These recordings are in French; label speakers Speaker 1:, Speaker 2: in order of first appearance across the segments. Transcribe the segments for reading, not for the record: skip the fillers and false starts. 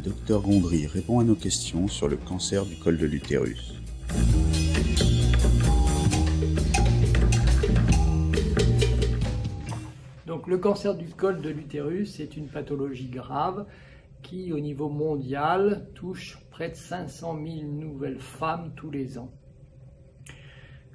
Speaker 1: Dr Gondry répond à nos questions sur le cancer du col de l'utérus.
Speaker 2: Donc, le cancer du col de l'utérus est une pathologie grave qui, au niveau mondial, touche près de 500 000 nouvelles femmes tous les ans.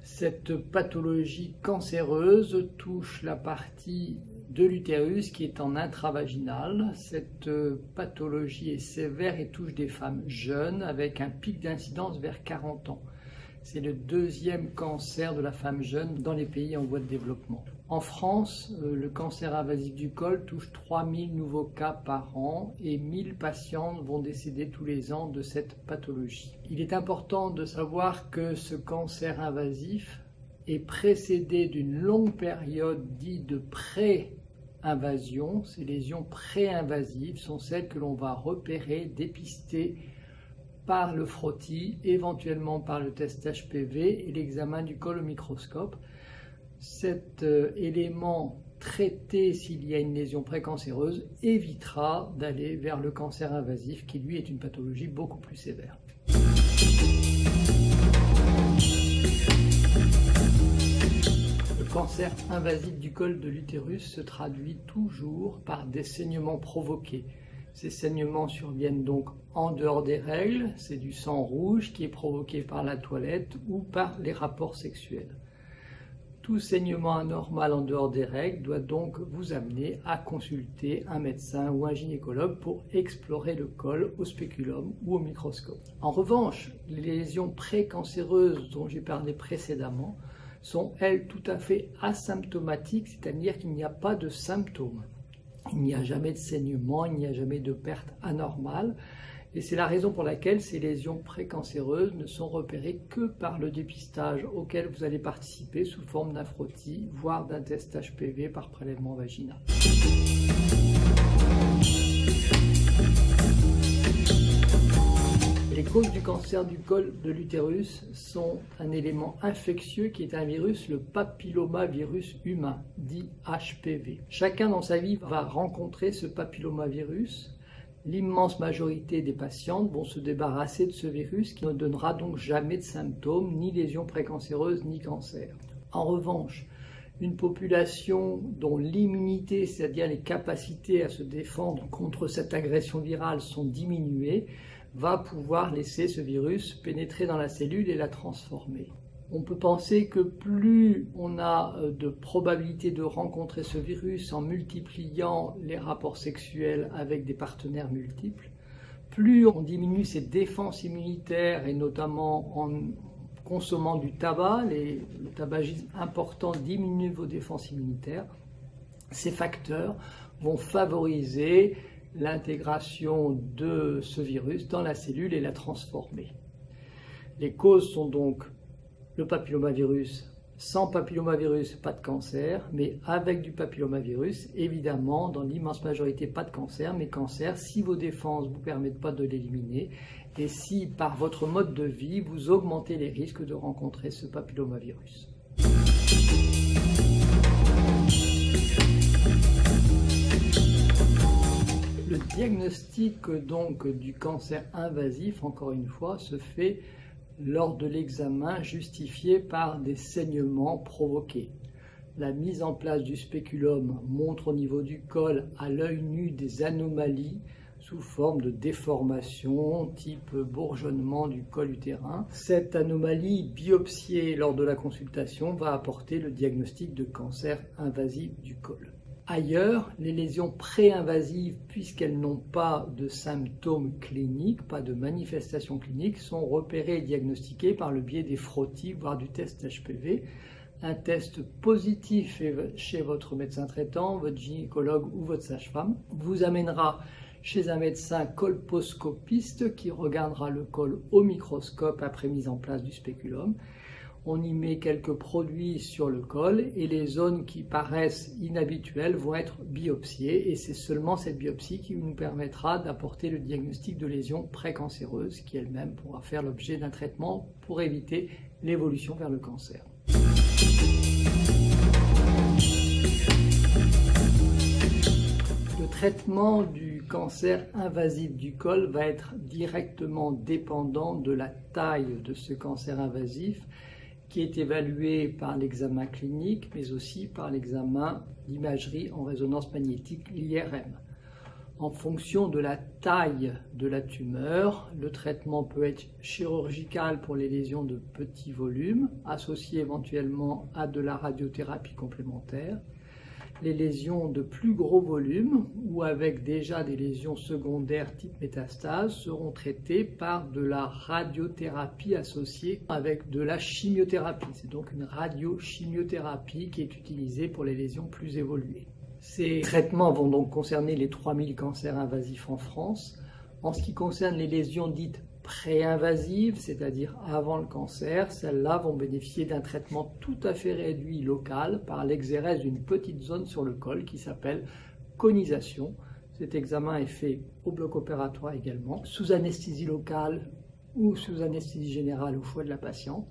Speaker 2: Cette pathologie cancéreuse touche la partie de l'utérus qui est en intravaginal. Cette pathologie est sévère et touche des femmes jeunes avec un pic d'incidence vers 40 ans. C'est le deuxième cancer de la femme jeune dans les pays en voie de développement. En France, le cancer invasif du col touche 3000 nouveaux cas par an et 1000 patientes vont décéder tous les ans de cette pathologie. Il est important de savoir que ce cancer invasif est précédé d'une longue période dite de pré-invasion. Ces lésions pré-invasives sont celles que l'on va repérer, dépister par le frottis, éventuellement par le test HPV et l'examen du col au microscope. Cet élément traité s'il y a une lésion précancéreuse évitera d'aller vers le cancer invasif qui lui est une pathologie beaucoup plus sévère. Le cancer invasif du col de l'utérus se traduit toujours par des saignements provoqués. Ces saignements surviennent donc en dehors des règles, c'est du sang rouge qui est provoqué par la toilette ou par les rapports sexuels. Tout saignement anormal en dehors des règles doit donc vous amener à consulter un médecin ou un gynécologue pour explorer le col au spéculum ou au microscope. En revanche, les lésions précancéreuses dont j'ai parlé précédemment sont elles tout à fait asymptomatiques, c'est-à-dire qu'il n'y a pas de symptômes. Il n'y a jamais de saignement, il n'y a jamais de perte anormale. Et c'est la raison pour laquelle ces lésions précancéreuses ne sont repérées que par le dépistage auquel vous allez participer sous forme d'un frottis, voire d'un test HPV par prélèvement vaginal. Les causes du cancer du col de l'utérus sont un élément infectieux qui est un virus, le papillomavirus humain, dit HPV. Chacun dans sa vie va rencontrer ce papillomavirus. L'immense majorité des patientes vont se débarrasser de ce virus qui ne donnera donc jamais de symptômes, ni lésions précancéreuses, ni cancer. En revanche, une population dont l'immunité, c'est-à-dire les capacités à se défendre contre cette agression virale sont diminuées, va pouvoir laisser ce virus pénétrer dans la cellule et la transformer. On peut penser que plus on a de probabilité de rencontrer ce virus en multipliant les rapports sexuels avec des partenaires multiples, plus on diminue ses défenses immunitaires et notamment en consommant du tabac, le tabagisme important diminue vos défenses immunitaires, ces facteurs vont favoriser l'intégration de ce virus dans la cellule et la transformer. Les causes sont donc le papillomavirus. Sans papillomavirus, pas de cancer, mais avec du papillomavirus, évidemment, dans l'immense majorité, pas de cancer, mais cancer si vos défenses ne vous permettent pas de l'éliminer et si, par votre mode de vie, vous augmentez les risques de rencontrer ce papillomavirus. Le diagnostic donc du cancer invasif, encore une fois, se fait lors de l'examen justifié par des saignements provoqués. La mise en place du spéculum montre au niveau du col à l'œil nu des anomalies sous forme de déformation type bourgeonnement du col utérin. Cette anomalie biopsiée lors de la consultation va apporter le diagnostic de cancer invasif du col. Ailleurs, les lésions pré-invasives, puisqu'elles n'ont pas de symptômes cliniques, pas de manifestations cliniques, sont repérées et diagnostiquées par le biais des frottis, voire du test HPV. Un test positif chez votre médecin traitant, votre gynécologue ou votre sage-femme vous amènera chez un médecin colposcopiste qui regardera le col au microscope après mise en place du spéculum. On y met quelques produits sur le col et les zones qui paraissent inhabituelles vont être biopsiées et c'est seulement cette biopsie qui nous permettra d'apporter le diagnostic de lésion précancéreuse qui elle-même pourra faire l'objet d'un traitement pour éviter l'évolution vers le cancer. Le traitement du cancer invasif du col va être directement dépendant de la taille de ce cancer invasif qui est évalué par l'examen clinique mais aussi par l'examen d'imagerie en résonance magnétique, l'IRM. En fonction de la taille de la tumeur, le traitement peut être chirurgical pour les lésions de petit volume, associé éventuellement à de la radiothérapie complémentaire. Les lésions de plus gros volume ou avec déjà des lésions secondaires type métastase seront traitées par de la radiothérapie associée avec de la chimiothérapie. C'est donc une radiochimiothérapie qui est utilisée pour les lésions plus évoluées. Ces traitements vont donc concerner les 3000 cancers invasifs en France. En ce qui concerne les lésions dites pré-invasives, c'est-à-dire avant le cancer, celles-là vont bénéficier d'un traitement tout à fait réduit local par l'exérèse d'une petite zone sur le col qui s'appelle conisation. Cet examen est fait au bloc opératoire également, sous anesthésie locale ou sous anesthésie générale au choix de la patiente.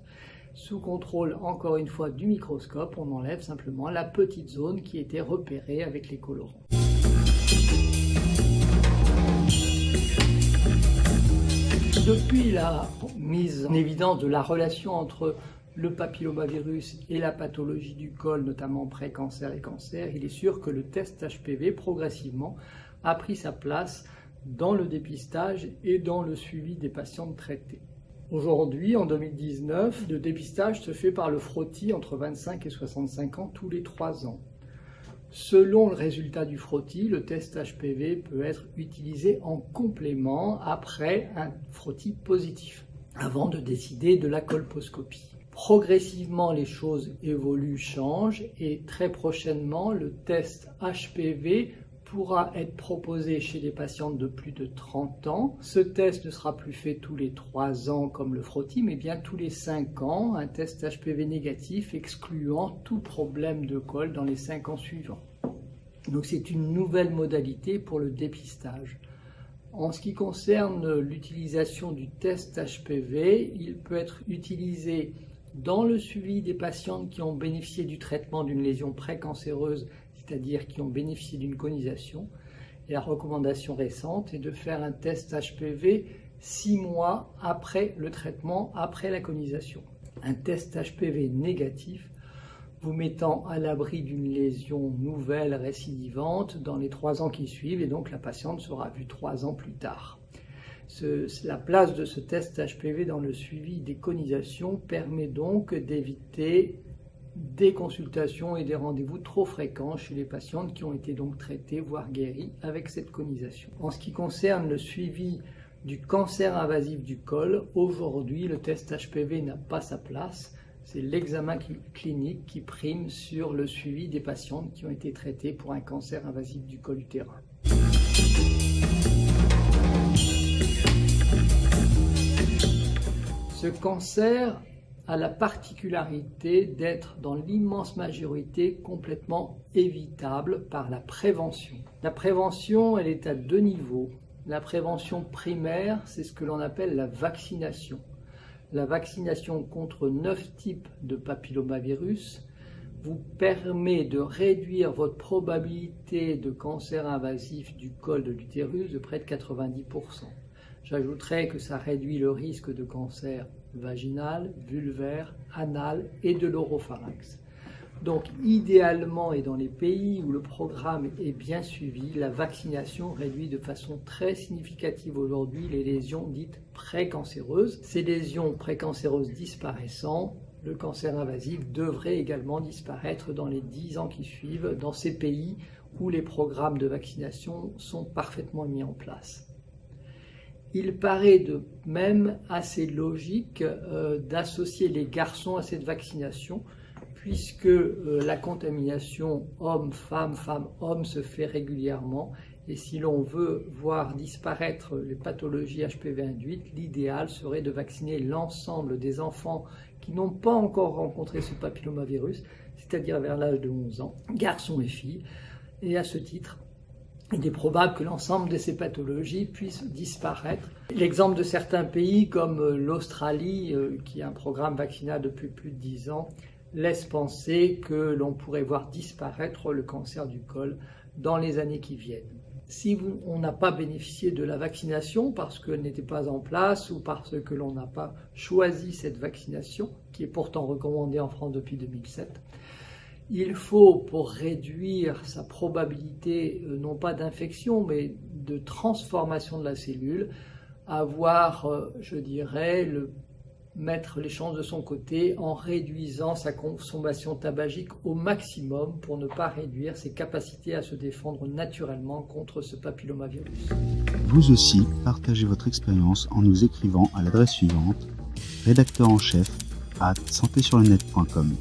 Speaker 2: Sous contrôle, encore une fois, du microscope, on enlève simplement la petite zone qui était repérée avec les colorants. Depuis la mise en évidence de la relation entre le papillomavirus et la pathologie du col, notamment pré-cancer et cancer, il est sûr que le test HPV, progressivement, a pris sa place dans le dépistage et dans le suivi des patientes traitées. Aujourd'hui, en 2019, le dépistage se fait par le frottis entre 25 et 65 ans tous les 3 ans. Selon le résultat du frottis, le test HPV peut être utilisé en complément après un frottis positif, avant de décider de la colposcopie. Progressivement, les choses évoluent, changent et très prochainement, le test HPV pourra être proposé chez des patientes de plus de 30 ans. Ce test ne sera plus fait tous les 3 ans comme le frottis, mais bien tous les 5 ans, un test HPV négatif excluant tout problème de col dans les 5 ans suivants. Donc c'est une nouvelle modalité pour le dépistage. En ce qui concerne l'utilisation du test HPV, il peut être utilisé dans le suivi des patientes qui ont bénéficié du traitement d'une lésion précancéreuse, c'est-à-dire qui ont bénéficié d'une conisation. Et la recommandation récente est de faire un test HPV 6 mois après le traitement, après la conisation. Un test HPV négatif vous mettant à l'abri d'une lésion nouvelle récidivante dans les 3 ans qui suivent, et donc la patiente sera vue 3 ans plus tard. La place de ce test HPV dans le suivi des conisations permet donc d'éviter des consultations et des rendez-vous trop fréquents chez les patientes qui ont été donc traitées, voire guéries avec cette conisation. En ce qui concerne le suivi du cancer invasif du col, aujourd'hui le test HPV n'a pas sa place. C'est l'examen clinique qui prime sur le suivi des patientes qui ont été traitées pour un cancer invasif du col utérin. Ce cancer a la particularité d'être dans l'immense majorité complètement évitable par la prévention. La prévention, elle est à 2 niveaux. La prévention primaire, c'est ce que l'on appelle la vaccination. La vaccination contre 9 types de papillomavirus vous permet de réduire votre probabilité de cancer invasif du col de l'utérus de près de 90%. J'ajouterais que ça réduit le risque de cancer vaginal, vulvaire, anal et de l'oropharynx. Donc idéalement et dans les pays où le programme est bien suivi, la vaccination réduit de façon très significative aujourd'hui les lésions dites précancéreuses. Ces lésions précancéreuses disparaissant, le cancer invasif devrait également disparaître dans les 10 ans qui suivent dans ces pays où les programmes de vaccination sont parfaitement mis en place. Il paraît de même assez logique d'associer les garçons à cette vaccination, puisque la contamination homme-femme, femme-homme se fait régulièrement. Et si l'on veut voir disparaître les pathologies HPV induites, l'idéal serait de vacciner l'ensemble des enfants qui n'ont pas encore rencontré ce papillomavirus, c'est-à-dire vers l'âge de 11 ans, garçons et filles. Et à ce titre, il est probable que l'ensemble de ces pathologies puissent disparaître. L'exemple de certains pays comme l'Australie, qui a un programme vaccinal depuis plus de 10 ans, laisse penser que l'on pourrait voir disparaître le cancer du col dans les années qui viennent. Si on n'a pas bénéficié de la vaccination parce qu'elle n'était pas en place ou parce que l'on n'a pas choisi cette vaccination, qui est pourtant recommandée en France depuis 2007, il faut, pour réduire sa probabilité, non pas d'infection, mais de transformation de la cellule, avoir, je dirais, mettre les chances de son côté en réduisant sa consommation tabagique au maximum pour ne pas réduire ses capacités à se défendre naturellement contre ce papillomavirus.
Speaker 1: Vous aussi, partagez votre expérience en nous écrivant à l'adresse suivante: rédacteur en chef @santésurlenet.com.